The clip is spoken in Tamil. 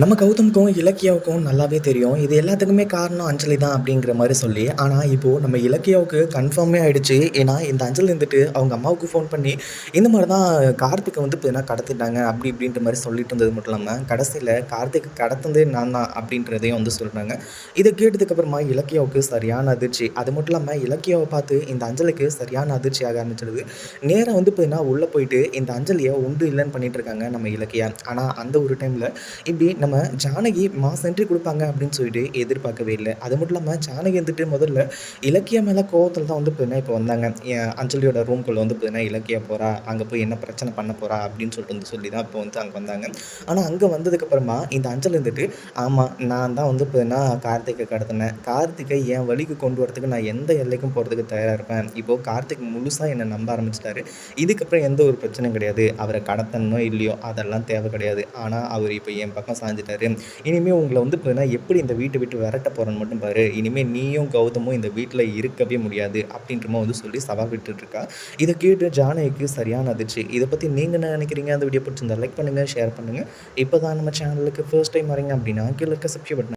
நம்ம கௌதம்க்கும், இலக்கியாவுக்கும் நல்லாவே தெரியும். இது எல்லாத்துக்குமே காரணம் அஞ்சலி தான் அப்படிங்கிற மாரி சொல்லி, ஆனா இப்போ நம்ம இலக்கியாவுக்கு கன்ஃபார்மே ஆயிடுச்சு. ஏன்னா, இந்த அஞ்சலி வந்துட்டு அவங்க அம்மாவுக்கு ஃபோன் பண்ணி, இந்த மாரி தான் கார்த்திக்க வந்து பார்த்தீங்கன்னா கடத்திட்டாங்க அப்படி இப்படின்ற மாரி சொல்லிட்டு இருந்தது மட்டும் இல்லாம, கடைசியில கார்த்திக் கடத்துனதே நான் தான் அப்படின்றதையும் வந்து சொல்றாங்க. இத கேட்டதுக்கு அப்புறமா இலக்கியாவுக்கு சரியான அதிர்ச்சி. அது மட்டும் இல்லாம இலக்கியாவ பார்த்து இந்த அஞ்சலிக்கு சரியான அதிர்ச்சி ஆக ஆரம்பிச்சிடுது. நேரா வந்து பார்த்தீங்கன்னா, உள்ள போயிட்டு இந்த அஞ்சலிய உண்டு இல்லன்னு பண்ணிட்டு இருக்காங்க நம்ம இலக்கியா. ஆனா அந்த ஒரு டைம்ல இப்படி நம்ம ஜானகி மாஸ் என்ட்ரி குடுப்பாங்க அப்படின்னு சொல்லிட்டு எதிர்பார்க்கவே இல்ல. அது மட்டும் இல்லாம ஜானகி வந்துட்டு முதல்ல இலக்கியா மேல கோவத்துல தான் வந்து பார்த்தீங்கன்னா இப்போ வந்தாங்க. அஞ்சலியோட ரூம்குள்ள வந்து பார்த்தீங்கன்னா இலக்கியா போறா, அங்க போய் என்ன பிரச்சனை பண்ண போறா அப்படின்னு சொல்லிட்டு வந்து சொல்லி தான் இப்போ வந்து அங்க வந்தாங்க. ஆனா அங்க வந்ததுக்கு அப்புறமா இந்த அஞ்சலி வந்துட்டு, ஆமா நான் தான் வந்து பார்த்தீங்கன்னா கார்த்திக்க கடத்துனேன். கார்த்திகை என் வழிக்கு கொண்டு வரதுக்கு நான் எந்த எல்லைக்கும் போறதுக்கு தயாரா இருப்பேன். இப்போ கார்த்திக் முழுசா என்ன நம்ப ஆரம்பிச்சுட்டாரு. இதுக்கப்புறம் எந்த ஒரு பிரச்சனையும் கிடையாது. அவர கடத்தனனோ இல்லையோ அதெல்லாம் தேவை கிடையாது. ஆனா அவரு இப்ப என் பக்கம் சாஞ்சுட்டாரு. இனிமே உங்கள வந்து பார்த்தீங்கன்னா, எப்படி இந்த வீட்ட விட்டு விரட்ட போறேன்னு மட்டும் பாரு. இனிமே நீயும் கௌதமும் இந்த வீட்ல இருக்கவே முடியாது. அப்படின்ற மாரி வந்து சொல்லி சவால் விட்டுட்டுருக்கா. இத கேட்டு ஜானகிக்கு சரியான அதிர்ச்சி. இத பத்தி நீங்க என்ன நினைக்கிறீங்க? அந்த வீடியோ பிடிச்சிருந்தா லைக் பண்ணுங்க, ஷேர் பண்ணுங்க. இப்ப தான் நம்ம சேனலுக்கு ஃபர்ஸ்ட் டைம் வரீங்க அப்படின்னா, கீழ இருக்க சப்ஸ்கிரைப் பட்டன